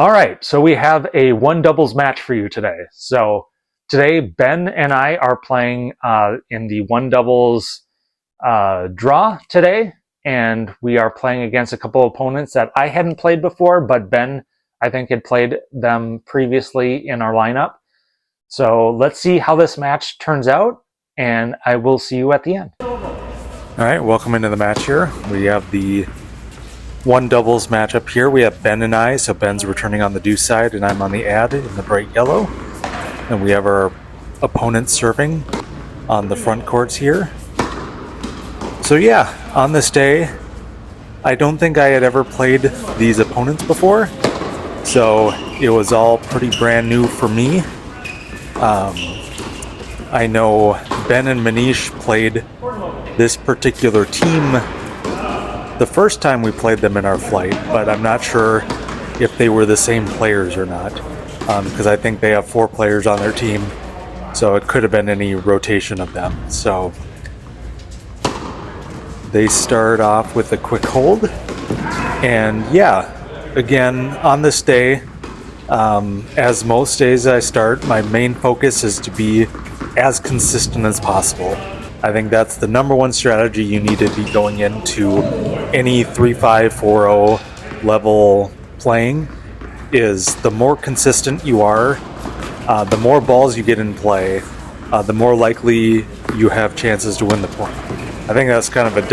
All right, so we have a one doubles match for you today. So today, Ben and I are playing in the one doubles draw today, and we are playing against a couple of opponents that I hadn't played before, but Ben, I think, had played them previously in our lineup. So let's see how this match turns out, and I will see you at the end. All right, welcome into the match here. We have the one doubles matchup here. We have Ben and I, so Ben's returning on the deuce side and I'm on the ad in the bright yellow. And we have our opponents serving on the front courts here. So yeah, on this day, I don't think I had ever played these opponents before. So it was all pretty brand new for me. I know Ben and Manish played this particular team the first time we played them in our flight, but I'm not sure if they were the same players or not, because I think they have 4 players on their team, so it could have been any rotation of them. So they start off with a quick hold, and yeah, again, on this day, as most days I start, my main focus is to be as consistent as possible. I think that's the number one strategy you need to be going into any 3-5, 4-0 level playing, is the more consistent you are, the more balls you get in play, the more likely you have chances to win the point. I think that's kind of a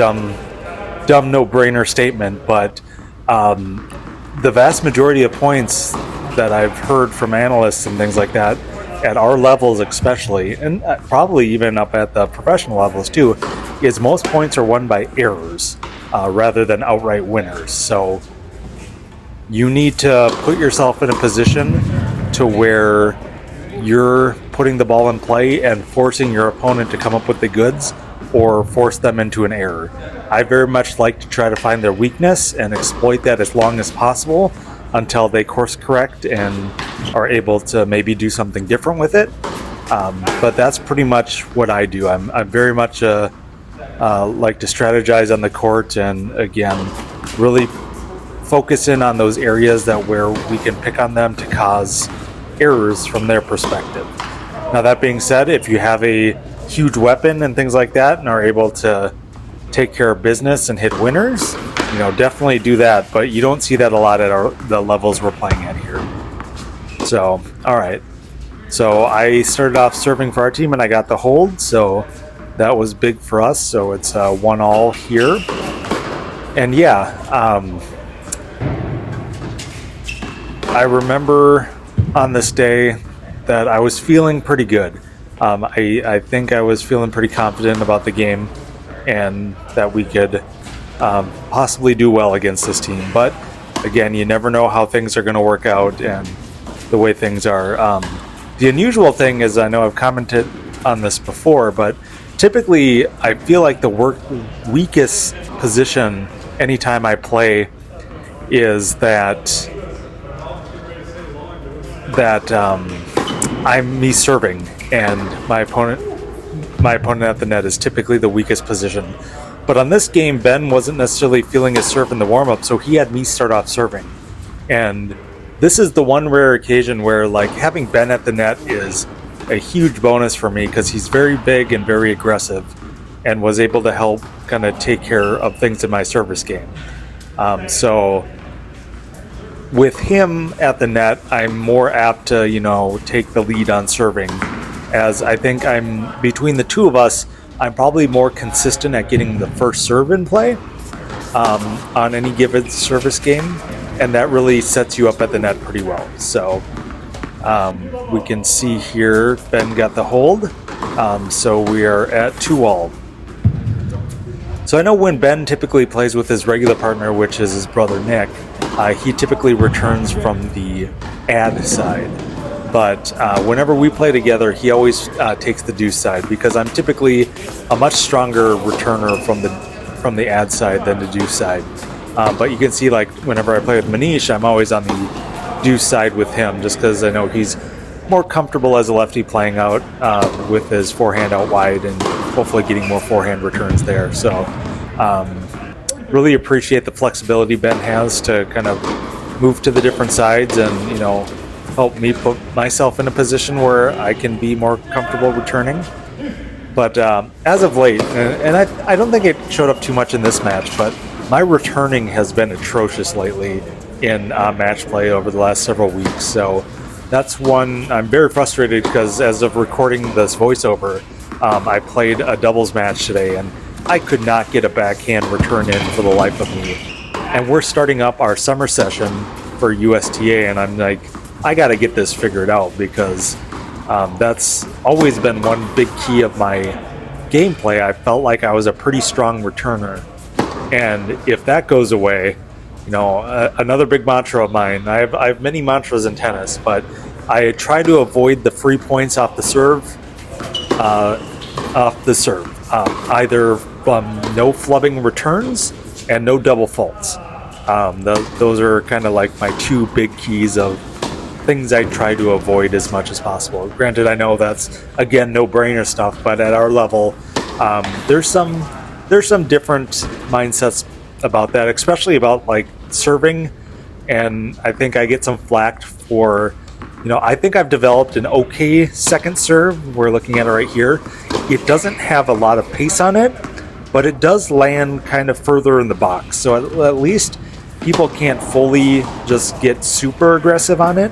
dumb no-brainer statement, but the vast majority of points that I've heard from analysts and things like that, at our levels especially, and probably even up at the professional levels too, is most points are won by errors rather than outright winners. So you need to put yourself in a position to where you're putting the ball in play and forcing your opponent to come up with the goods or force them into an error. I very much like to try to find their weakness and exploit that as long as possible until they course correct and are able to maybe do something different with it. But that's pretty much what I do. I'm very much like to strategize on the court and, again, really focus in on those areas that where we can pick on them to cause errors from their perspective. Now, that being said, if you have a huge weapon and things like that and are able to take care of business and hit winners, definitely do that, but you don't see that a lot at the levels we're playing at here. So, all right. So I started off serving for our team and I got the hold, so that was big for us. So it's 1-1 here. And yeah, I remember on this day that I was feeling pretty good. I think I was feeling pretty confident about the game and that we could possibly do well against this team. But again, you never know how things are going to work out and the way things are. The unusual thing is, I know I've commented on this before, but typically I feel like the weakest position anytime I play is that I'm me serving, and my opponent at the net is typically the weakest position. But on this game, Ben wasn't necessarily feeling his serve in the warm-up, so he had me start off serving. And this is the one rare occasion where, like, having Ben at the net is a huge bonus for me because he's very big and very aggressive and was able to help kind of take care of things in my service game. So with him at the net, I'm more apt to, take the lead on serving, as I think between the two of us, I'm probably more consistent at getting the first serve in play on any given service game, and that really sets you up at the net pretty well. So we can see here Ben got the hold, so we are at 2-2. So I know when Ben typically plays with his regular partner, which is his brother Nick, he typically returns from the ad side. But whenever we play together, he always takes the deuce side because I'm typically a much stronger returner from the ad side than the deuce side. But you can see, like, whenever I play with Manish, I'm always on the deuce side with him just because I know he's more comfortable as a lefty playing out with his forehand out wide and hopefully getting more forehand returns there. So really appreciate the flexibility Ben has to kind of move to the different sides and, help me put myself in a position where I can be more comfortable returning. But as of late, and I don't think it showed up too much in this match, but my returning has been atrocious lately in match play over the last several weeks. So that's one I'm very frustrated because as of recording this voiceover, I played a doubles match today and I could not get a backhand return in for the life of me. And we're starting up our summer session for USTA, and I'm like, I got to get this figured out because that's always been one big key of my gameplay. I felt like I was a pretty strong returner. And if that goes away, another big mantra of mine, I have many mantras in tennis, but I try to avoid the free points off the serve, either no flubbing returns and no double faults. Those are kind of like my two big keys of things I try to avoid as much as possible. Granted, I know that's, again, no-brainer stuff, but at our level, there's some different mindsets about that, especially about like serving. And I think I get some flack for, I think I've developed an okay second serve. We're looking at it right here. It doesn't have a lot of pace on it, but it does land kind of further in the box. So at least people can't fully just get super aggressive on it.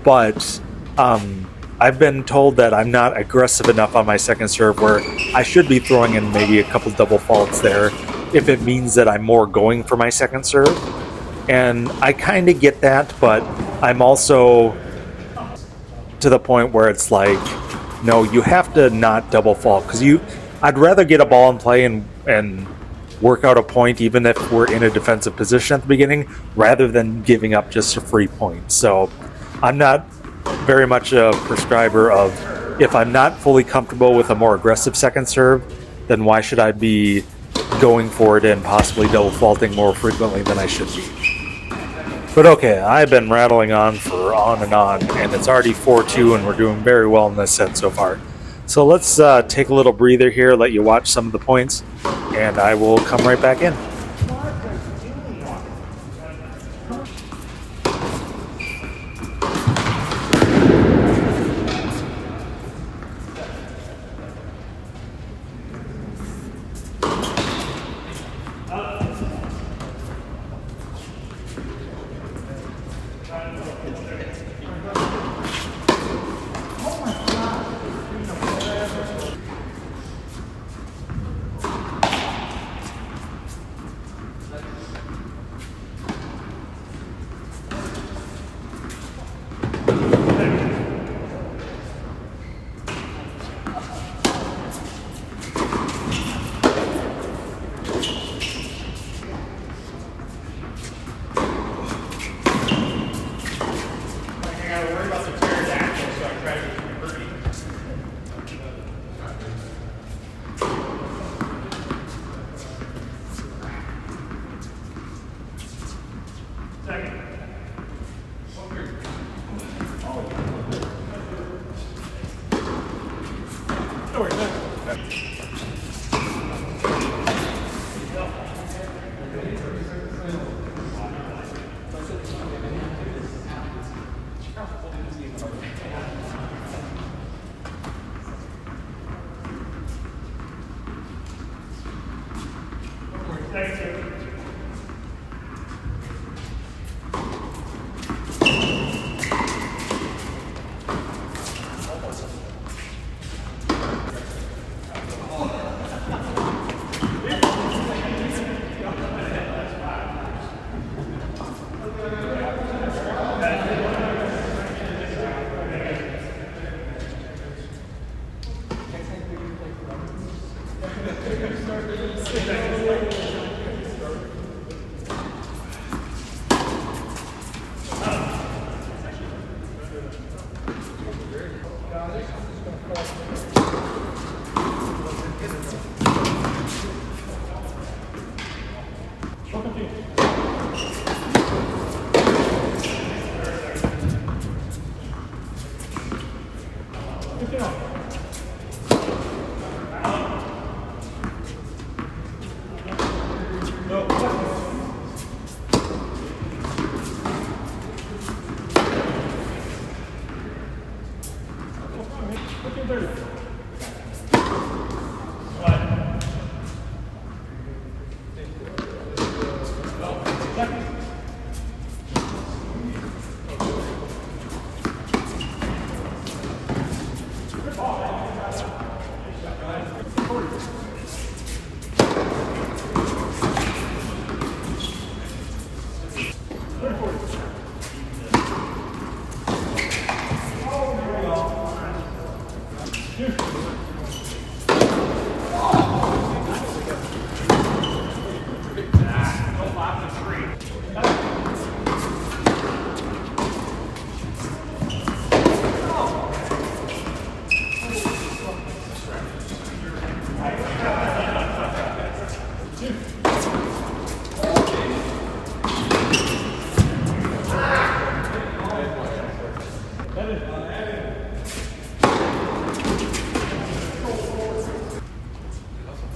But I've been told that I'm not aggressive enough on my second serve, where I should be throwing in maybe a couple double faults there if it means that I'm more going for my second serve. And I kind of get that, but I'm also to the point where it's like, no, you have to not double fault, because I'd rather get a ball in play and work out a point even if we're in a defensive position at the beginning, rather than giving up just a free point. So I'm not very much a prescriber of, if I'm not fully comfortable with a more aggressive second serve, then why should I be going for it and possibly double faulting more frequently than I should be. But okay, I've been rattling on and it's already 4-2 and we're doing very well in this set so far. So let's take a little breather here, let you watch some of the points, and I will come right back in.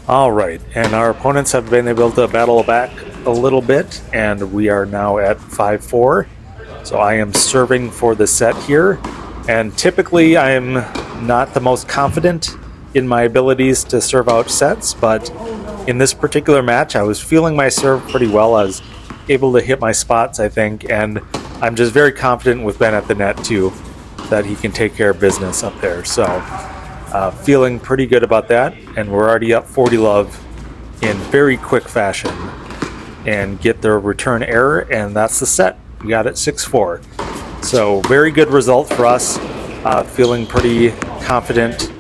All right, and our opponents have been able to battle back a little bit, and we are now at 5-4. So I am serving for the set here, and typically I am not the most confident in my abilities to serve out sets, but in this particular match I was feeling my serve pretty well. I was able to hit my spots, I think, and I'm just very confident with Ben at the net too, that he can take care of business up there. So feeling pretty good about that, and we're already up 40 love in very quick fashion and get the return error, and that's the set. We got it 6-4. So very good result for us. Feeling pretty confident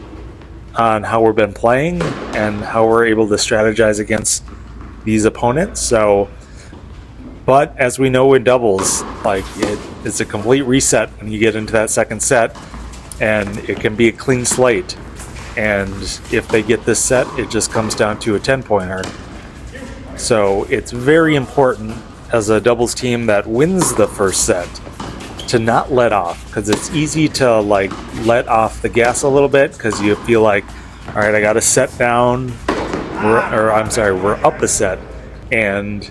on how we've been playing and how we're able to strategize against these opponents. So, but as we know in doubles, like it's a complete reset when you get into that second set, and it can be a clean slate. And if they get this set, it just comes down to a 10-pointer. So it's very important as a doubles team that wins the first set to not let off, because it's easy to like let off the gas a little bit because you feel like, all right, I got a set down, we're up a set, and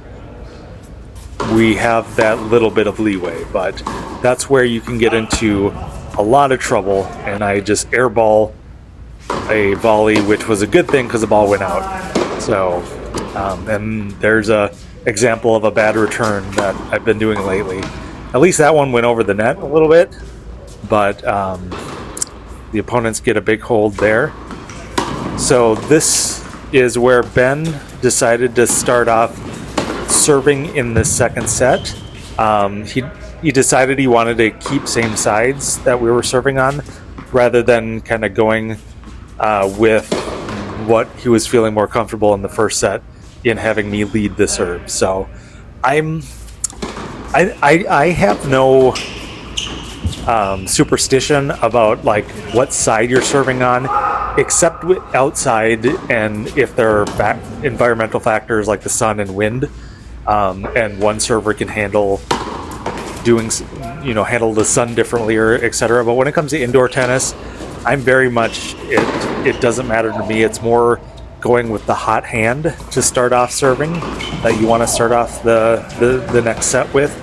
we have that little bit of leeway. But that's where you can get into a lot of trouble, and I just airball a volley, which was a good thing because the ball went out. So and there's a example of a bad return that I've been doing lately. At least that one went over the net a little bit, but the opponents get a big hold there. So this is where Ben decided to start off serving in the second set. He decided he wanted to keep same sides that we were serving on, rather than kind of going with what he was feeling more comfortable in the first set in having me lead the serve. So I have no superstition about like what side you're serving on, except with outside, and if there are environmental factors like the sun and wind, and one server can handle handle the sun differently or etc. But when it comes to indoor tennis, I'm very much it doesn't matter to me. It's more going with the hot hand to start off serving that you want to start off the next set with.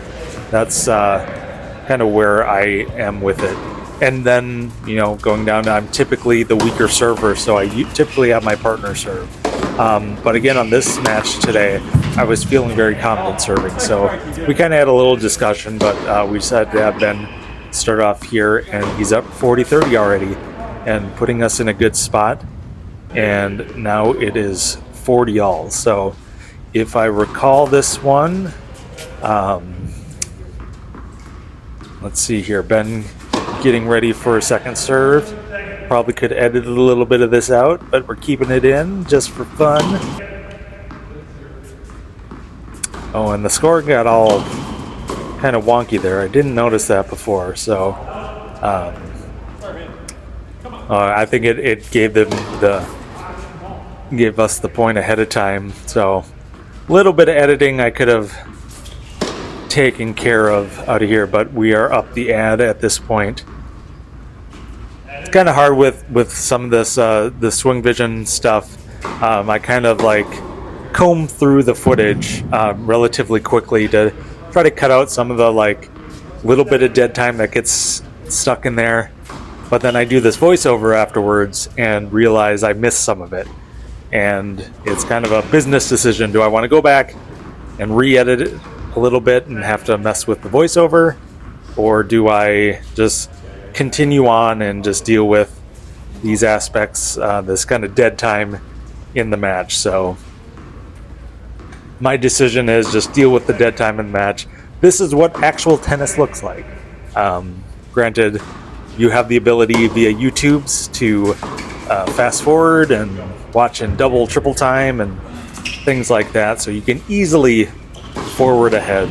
That's kind of where I am with it. And then going down, I'm typically the weaker server, so I typically have my partner serve. But again, on this match today, I was feeling very confident serving, so we kind of had a little discussion, but we decided to have Ben start off here, and he's up 40-30 already and putting us in a good spot. And now it is 40 all. So if I recall this one, let's see here, Ben getting ready for a second serve. Probably could edit a little bit of this out, but we're keeping it in just for fun. Oh, and the score got all kind of wonky there. I didn't notice that before, so I think it gave us the point ahead of time. So a little bit of editing I could have taken care of out of here, but we are up the ad at this point. It's kind of hard with some of this the Swing Vision stuff. I kind of like comb through the footage relatively quickly to try to cut out some of the like little bit of dead time that gets stuck in there. But then I do this voiceover afterwards and realize I missed some of it. And it's kind of a business decision. Do I want to go back and re-edit it a little bit and have to mess with the voiceover? Or do I just continue on and just deal with these aspects, this kind of dead time in the match? So my decision is just deal with the dead time in the match. This is what actual tennis looks like. Granted, you have the ability via YouTubes to fast forward and watch in double, triple time and things like that. So you can easily forward ahead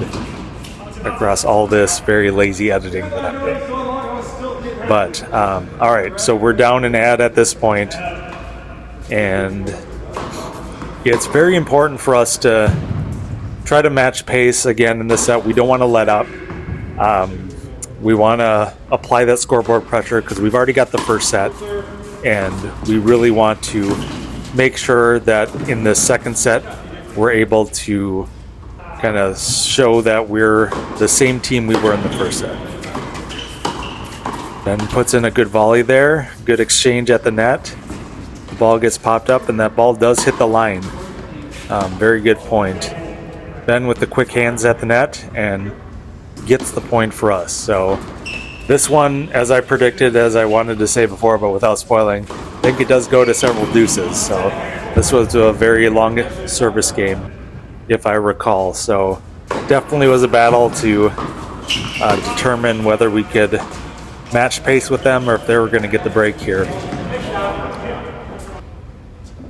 across all this very lazy editing that I'm doing. But, all right, so we're down an ad at this point, and it's very important for us to try to match pace again in this set. We don't want to let up. We want to apply that scoreboard pressure because we've already got the first set, and we really want to make sure that in the second set we're able to kind of show that we're the same team we were in the first set. Ben puts in a good volley there, good exchange at the net. The ball gets popped up and that ball does hit the line. Very good point. Ben with the quick hands at the net and gets the point for us. So this one, as I predicted, as I wanted to say before, but without spoiling, I think it does go to several deuces. So this was a very long service game, if I recall. So definitely was a battle to determine whether we could match pace with them or if they were going to get the break here.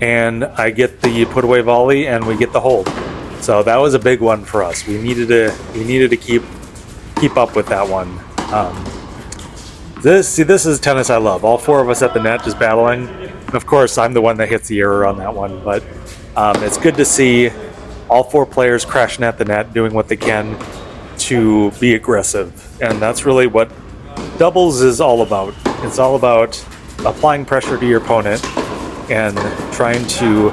And I get the put away volley and we get the hold. So that was a big one for us. We needed to keep up with that one. This is tennis I love. All four of us at the net just battling. And of course, I'm the one that hits the error on that one, but it's good to see all four players crashing at the net, doing what they can to be aggressive. And that's really what doubles is all about. It's all about applying pressure to your opponent and trying to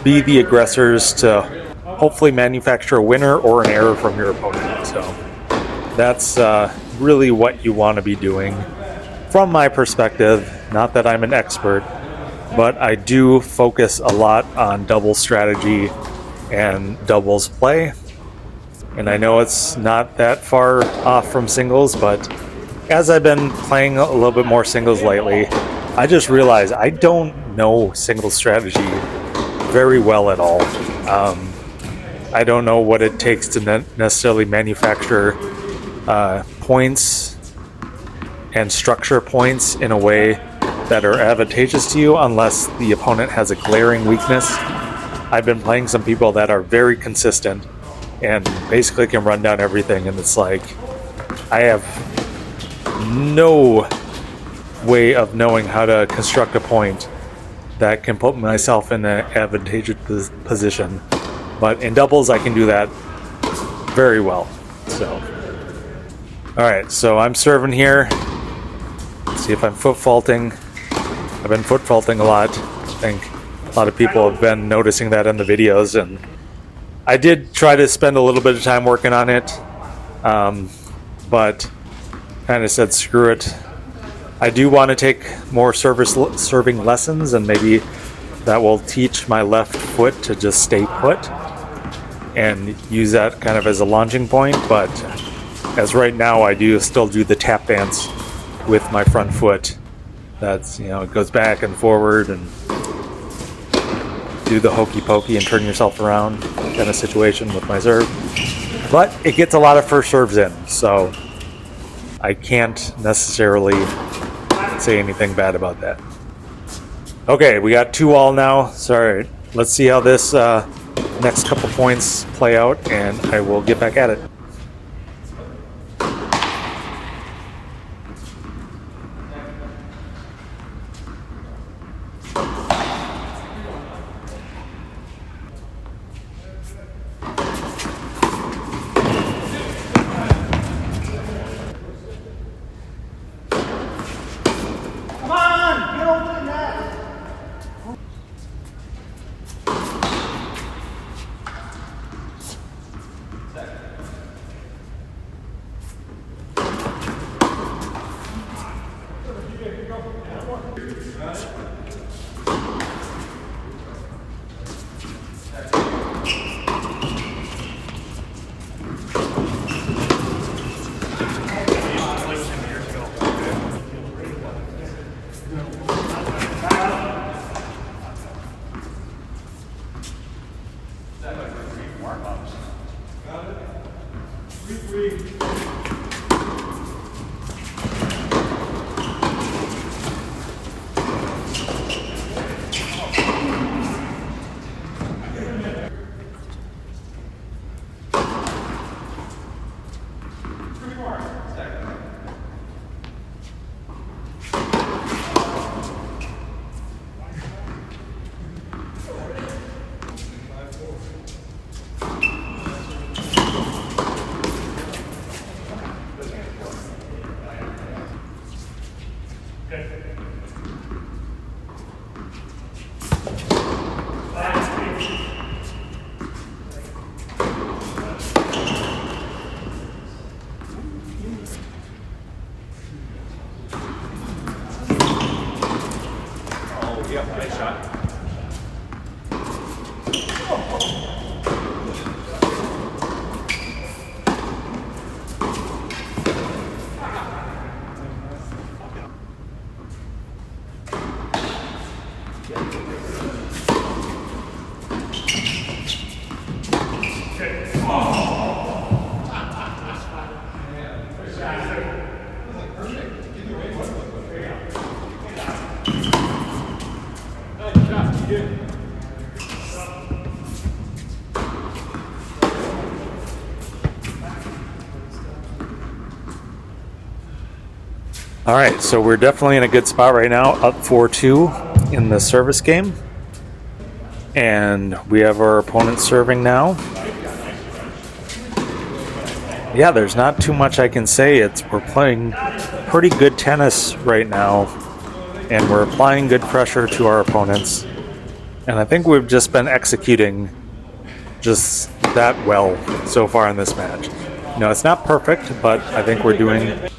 be the aggressors to hopefully manufacture a winner or an error from your opponent. So that's really what you want to be doing from my perspective. Not that I'm an expert, but I do focus a lot on doubles strategy and doubles play. And I know it's not that far off from singles, but as I've been playing a little bit more singles lately, I just realized I don't know singles strategy very well at all. I don't know what it takes to necessarily manufacture points and structure points in a way that are advantageous to you unless the opponent has a glaring weakness. I've been playing some people that are very consistent and basically can run down everything, and it's like I have no way of knowing how to construct a point that can put myself in an advantageous position. But in doubles, I can do that very well. So, all right, so I'm serving here. Let's see if I'm foot faulting. I've been foot faulting a lot. I think a lot of people have been noticing that in the videos, and I did try to spend a little bit of time working on it, but kind of said screw it. I do want to take more serving lessons, and maybe that will teach my left foot to just stay put and use that kind of as a launching point. But as right now, I do still do the tap dance with my front foot. That's, it goes back and forward and do the hokey pokey and turn yourself around kind of situation with my serve. But it gets a lot of first serves in, so I can't necessarily say anything bad about that. Okay, we got 2-all now. Sorry, let's see how this next couple points play out, and I will get back at it. All right, so we're definitely in a good spot right now, up 4-2 in the service game. And we have our opponent serving now. Yeah, there's not too much I can say. We're playing pretty good tennis right now, and we're applying good pressure to our opponents. And I think we've just been executing just that well so far in this match. You know, it's not perfect, but I think we're doing,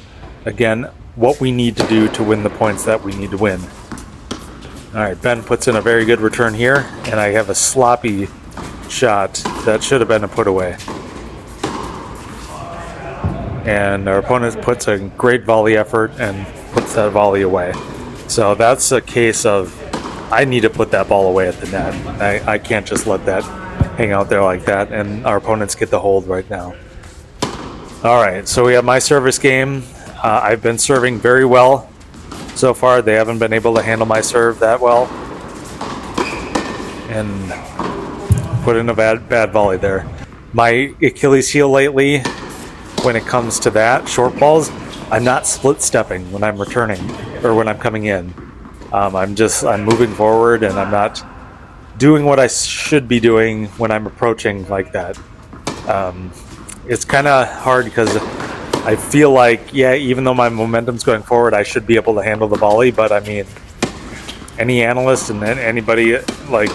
again, what we need to do to win the points that we need to win. All right, Ben puts in a very good return here, and I have a sloppy shot that should have been a put away. And our opponent puts a great volley effort and puts that volley away. So that's a case of I need to put that ball away at the net. I can't just let that hang out there like that, and our opponents get the hold right now. All right, so we have my service game. I've been serving very well so far. They haven't been able to handle my serve that well. And put in a bad volley there. My Achilles heel lately, when it comes to that, short balls, I'm not split stepping when I'm returning or when I'm coming in. I'm moving forward and I'm not doing what I should be doing when I'm approaching like that. It's kind of hard because I feel like, yeah, even though my momentum's going forward, I should be able to handle the volley. But I mean, any analyst and anybody, like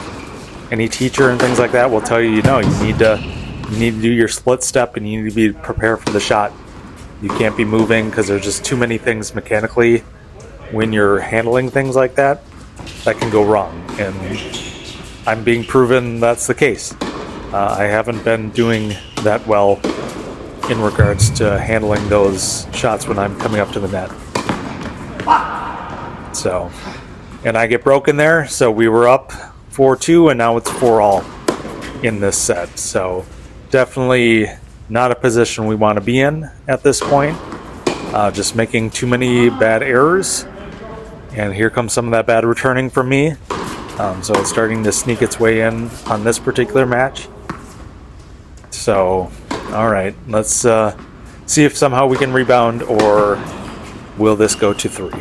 any teacher and things like that, will tell you, you need to do your split step and you need to be prepared for the shot. You can't be moving because there's just too many things mechanically when you're handling things like that can go wrong. And I'm being proven that's the case. I haven't been doing that well in regards to handling those shots when I'm coming up to the net. So, and I get broken there, so we were up 4-2 and now it's 4-all in this set. So definitely not a position we want to be in at this point. Just making too many bad errors. And here comes some of that bad returning from me. So it's starting to sneak its way in on this particular match. So, all right, let's see if somehow we can rebound, or will this go to 3?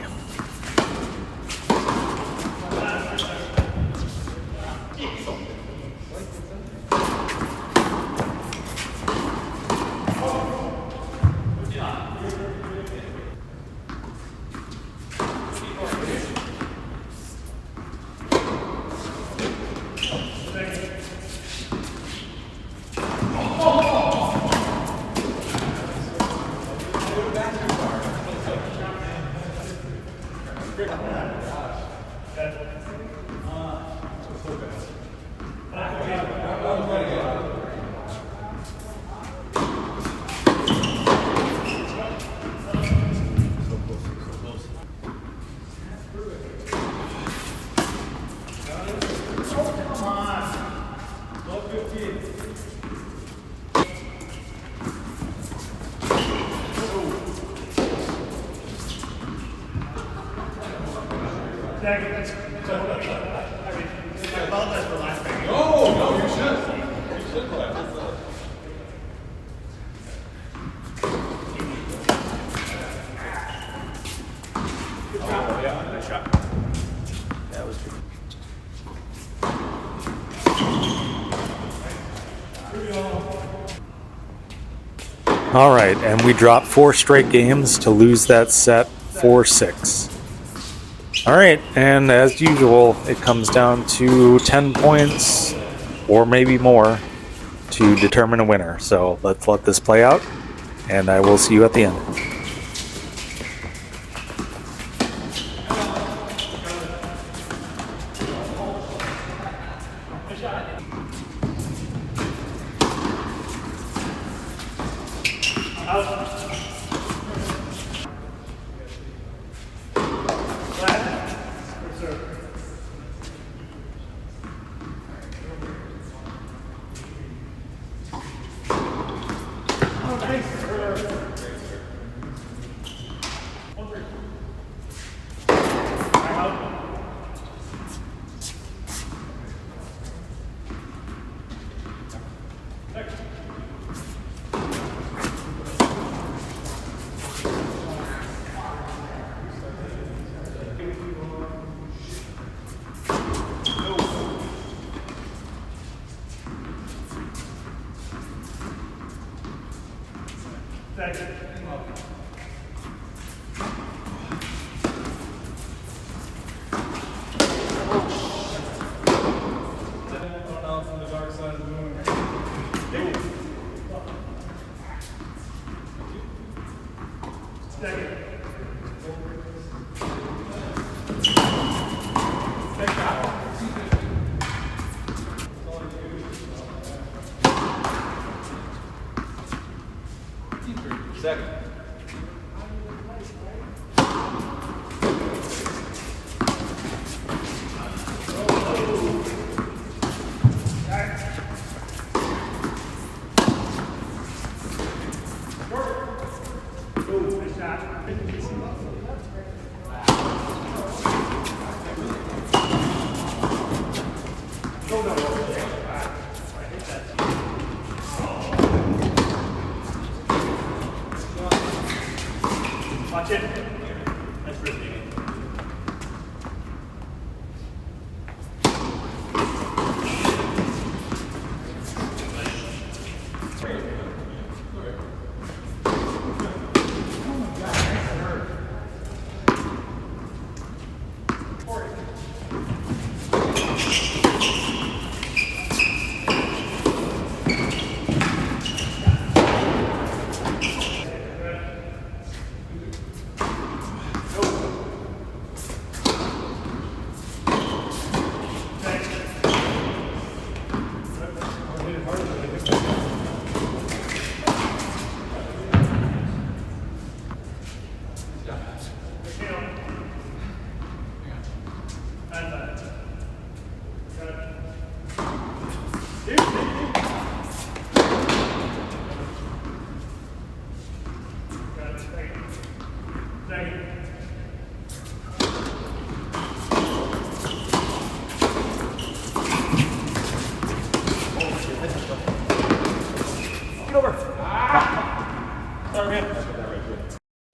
All right, and we dropped 4 straight games to lose that set 4-6. All right, and as usual, it comes down to 10 points or maybe more to determine a winner. So let's let this play out, and I will see you at the end. Second. Watch it. That's risky.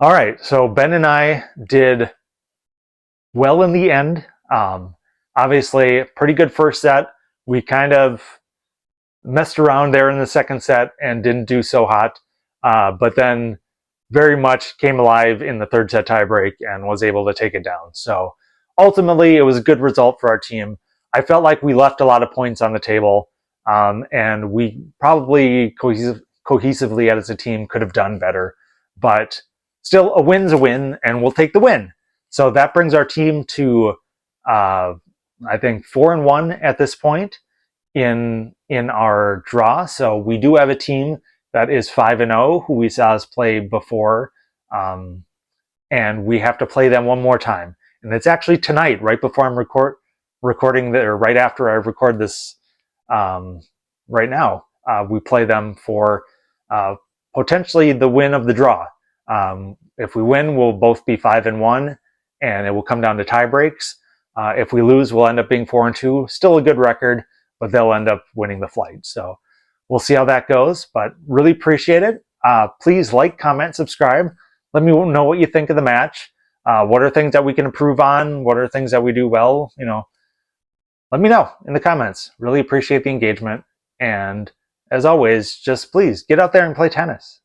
All right, so Ben and I did well in the end. Obviously, pretty good first set. We kind of messed around there in the second set and didn't do so hot, but then very much came alive in the third set tiebreak and was able to take it down. So ultimately, it was a good result for our team. I felt like we left a lot of points on the table, and we probably cohesively as a team could have done better, but still a win's a win, and we'll take the win. So that brings our team to, I think, 4-1 at this point in our draw. So we do have a team that is 5-0 who we saw us play before, and we have to play them one more time. And it's actually tonight, right before I'm recording, or right after I record this, right now. We play them for potentially the win of the draw. If we win, we'll both be 5-1, and it will come down to tie breaks. If we lose, we'll end up being 4-2. Still a good record, but they'll end up winning the flight. So we'll see how that goes, but really appreciate it. Please like, comment, subscribe. Let me know what you think of the match. What are things that we can improve on? What are things that we do well? Let me know in the comments. Really appreciate the engagement. And as always, just please get out there and play tennis.